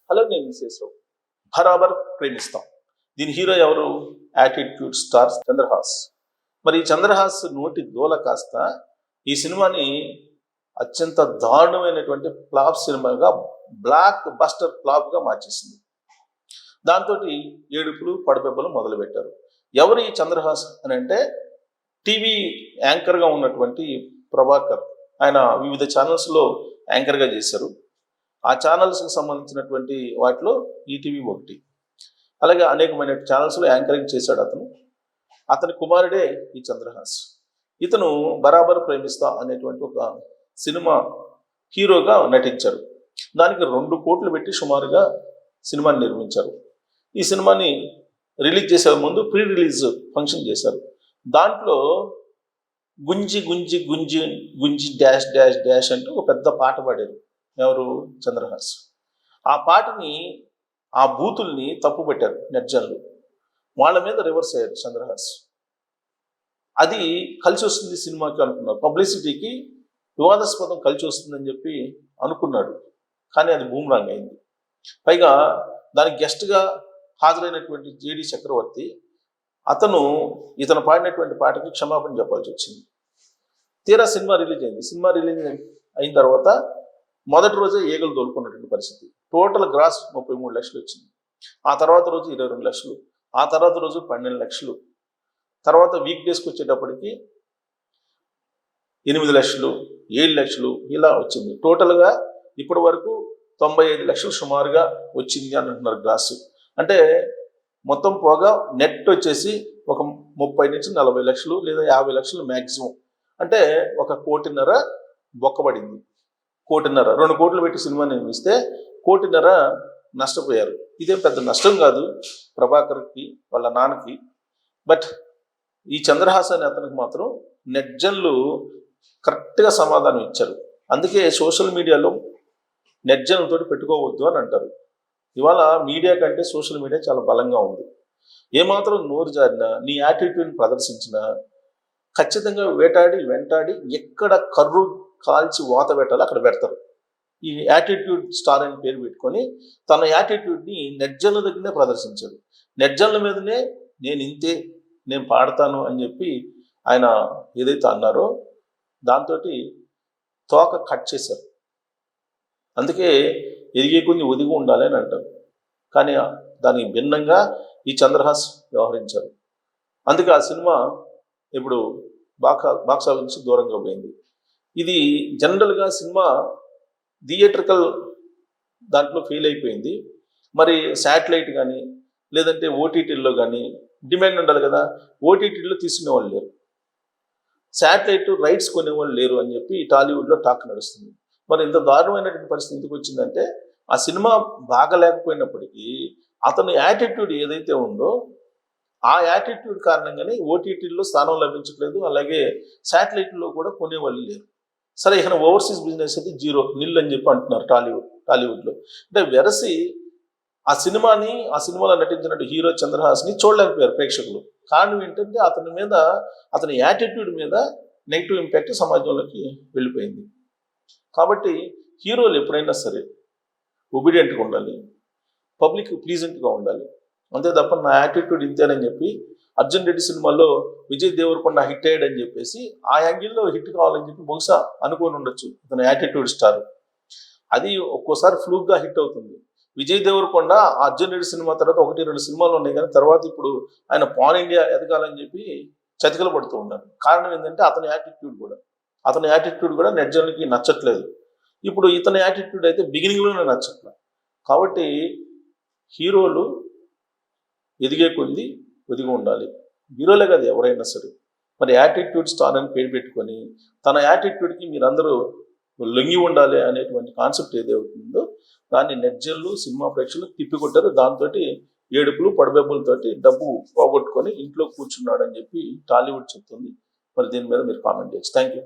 Hello, నేను విశేషరావు. బరాబర్ ప్రేమిస్తాం. దీని హీరో ఎవరు? Attitude star Chandrahas. మరి ఈ చంద్రహాస్ నోటి దూల కాస్త ఈ సినిమాని అత్యంత దారుణమైనటువంటి ఫ్లాప్ సినిమాగా, బ్లాక్ బస్టర్ ఫ్లాప్గా మార్చేసింది. దాంతో ఏడుపులు పడబెబ్బలు మొదలుపెట్టారు. ఎవరు ఈ చంద్రహాస్ అని అంటే, టీవీ యాంకర్గా ఉన్నటువంటి ప్రభాకర్. ఆయన వివిధ ఛానల్స్లో యాంకర్గా చేశారు. ఆ ఛానల్స్కి సంబంధించినటువంటి వాటిలో ఈటీవీ ఒకటి. అలాగే అనేకమైన ఛానల్స్లో యాంకరింగ్ చేశాడు అతని కుమారుడే ఈ చంద్రహాస్. ఇతను బరాబర్ ప్రేమిస్తా అనేటువంటి ఒక సినిమా హీరోగా నటించారు. దానికి 2 కోట్లు పెట్టి సుమారుగా సినిమాని నిర్మించారు. ఈ సినిమాని రిలీజ్ చేసే ముందు ప్రీ రిలీజ్ ఫంక్షన్ చేశారు. దాంట్లో గుంజి గుంజి గుంజి గుంజి డాష్ డాష్ డాష్ అంటూ ఒక పెద్ద పాట పాడారు. ఎవరు? చంద్రహాస్. ఆ పాటని, ఆ బూతుల్ని తప్పు పెట్టారు నెట్జన్లు. వాళ్ళ మీద రివర్స్ అయ్యారు చంద్రహాస్. అది కలిసి వస్తుంది సినిమాకి అనుకున్నారు. పబ్లిసిటీకి వివాదాస్పదం కలిసి వస్తుందని చెప్పి అనుకున్నాడు. కానీ అది బూమ్రాంగ్ అయింది. పైగా దానికి గెస్ట్గా హాజరైనటువంటి జేడి చక్రవర్తి ఇతను పాడినటువంటి పాటకి క్షమాపణ చెప్పాల్సి వచ్చింది. తీరా సినిమా రిలీజ్ అయింది. సినిమా రిలీజ్ అయిన తర్వాత మొదటి రోజే ఈగలు తోలుకున్నటువంటి పరిస్థితి. టోటల్ గ్రాస్ 33 లక్షలు వచ్చింది. ఆ తర్వాత రోజు 22 లక్షలు, ఆ తర్వాత రోజు 12 లక్షలు, తర్వాత వీక్ డేస్కి వచ్చేటప్పటికి 8 లక్షలు, 7 లక్షలు ఇలా వచ్చింది. టోటల్గా ఇప్పటి వరకు 95 లక్షలు సుమారుగా వచ్చింది అని అంటున్నారు గ్రాస్. అంటే మొత్తం పోగా నెట్ వచ్చేసి ఒక 30 నుంచి 40 లక్షలు లేదా 50 లక్షలు మ్యాక్సిమం. అంటే 1.5 కోటి బొక్కబడింది. 1.5 కోట్లు పెట్టి సినిమా నిర్మిస్తే 1.5 కోటి నష్టపోయారు. ఇదేం పెద్ద నష్టం కాదు ప్రభాకర్కి, వాళ్ళ నాన్నకి. బట్ ఈ చంద్రహాస్ అనే అతనికి మాత్రం నెట్జన్లు కరెక్ట్గా సమాధానం ఇచ్చారు. అందుకే సోషల్ మీడియాలో నెట్జన్లతో పెట్టుకోవద్దు అని అంటారు. ఇవాళ మీడియా కంటే సోషల్ మీడియా చాలా బలంగా ఉంది. ఏమాత్రం నోరు జారినా, నీ యాటిట్యూడ్ని ప్రదర్శించినా ఖచ్చితంగా వెంటాడి ఎక్కడ కర్రు కాల్చి వాత పెట్టాలో అక్కడ పెడతారు. ఈ యాటిట్యూడ్ స్టార్ అని పేరు పెట్టుకొని తన యాటిట్యూడ్ని నెట్జన్ల దగ్గరనే ప్రదర్శించారు. నెట్జన్ల మీదనే నేను ఇంతే, నేను పాడతాను అని చెప్పి ఆయన ఏదైతే అన్నారో దాంతో తోక కట్ చేశారు. అందుకే ఎదిగే కొద్ది ఒదిగి ఉండాలి అని అంటారు. కానీ దానికి భిన్నంగా ఈ చంద్రహాస్ వ్యవహరించారు. అందుకే ఆ సినిమా ఇప్పుడు బాక్స్ ఆఫీస్ నుంచి దూరంగా పోయింది. ఇది జనరల్గా సినిమా థియేట్రికల్ దాంట్లో ఫెయిల్ అయిపోయింది. మరి శాటిలైట్ కానీ లేదంటే ఓటీటీల్లో కానీ డిమాండ్ ఉండాలి కదా. ఓటీటీలో తీసుకునేవాళ్ళు లేరు, శాటిలైట్ రైట్స్ కొనేవాళ్ళు లేరు అని చెప్పి టాలీవుడ్లో టాక్ నడుస్తుంది. మరి ఇంత దారుణమైనటువంటి పరిస్థితి ఎందుకు వచ్చిందంటే, ఆ సినిమా బాగలేకపోయినప్పటికీ అతని యాటిట్యూడ్ ఏదైతే ఉందో ఆ యాటిట్యూడ్ కారణంగానే ఓటీటీల్లో స్థానం లభించట్లేదు. అలాగే శాటిలైట్లో కూడా కొనేవాళ్ళు లేరు. సరే, ఇక ఓవర్సీస్ బిజినెస్ అయితే నిల్ అని చెప్పి అంటున్నారు టాలీవుడ్లో. అంటే వెరసి ఆ సినిమాలో నటించినట్టు హీరో చంద్రహాస్ని చూడలేకపోయారు ప్రేక్షకులు. కారణం ఏంటంటే అతని యాటిట్యూడ్ మీద నెగిటివ్ ఇంపాక్ట్ సమాజంలోకి వెళ్ళిపోయింది. కాబట్టి హీరోలు ఎప్పుడైనా సరే ఒబీడియంట్గా ఉండాలి, పబ్లిక్ ప్లీజెంట్గా ఉండాలి. అంతే తప్ప నా యాటిట్యూడ్ ఇంతేనని చెప్పి అర్జున్ రెడ్డి సినిమాలో విజయ్ దేవరకొండ హిట్ అయ్యాడని చెప్పేసి ఆ యాంగిల్లో హిట్ కావాలని చెప్పి బహుశా అనుకోని ఉండొచ్చు ఇతను యాటిట్యూడ్ స్టార్. అది ఒక్కోసారి ఫ్లూక్గా హిట్ అవుతుంది. విజయ్ దేవరకొండ అర్జున్ రెడ్డి సినిమా తర్వాత 1-2 సినిమాలు ఉన్నాయి, కానీ తర్వాత ఇప్పుడు ఆయన పాన్ ఇండియా ఎదగాలని చెప్పి చతికిల పడుతూ ఉన్నారు. కారణం ఏంటంటే అతని యాటిట్యూడ్ కూడా నెట్జన్లకి నచ్చట్లేదు. ఇప్పుడు ఇతని యాటిట్యూడ్ అయితే బిగినింగ్లోనే నచ్చట్లేదు. కాబట్టి హీరోలు ఎదిగే కొద్ది ఒదిగి ఉండాలి. హీరోలే కాదు ఎవరైనా సరే. మరి యాటిట్యూడ్ స్టార్ అని పేరు పెట్టుకొని తన యాటిట్యూడ్కి మీరందరూ లొంగి ఉండాలి అనేటువంటి కాన్సెప్ట్ ఏదవుతుందో దాన్ని నెట్జన్లు, సినిమా ప్రేక్షకులు తిప్పికొట్టారు. దాంతో ఏడుపులు పడబెబ్బులతోటి డబ్బు పోగొట్టుకొని ఇంట్లో కూర్చున్నాడని చెప్పి టాలీవుడ్ చెప్తుంది. మరి దీని మీద మీరు కామెంట్ చేయొచ్చు. Thank you.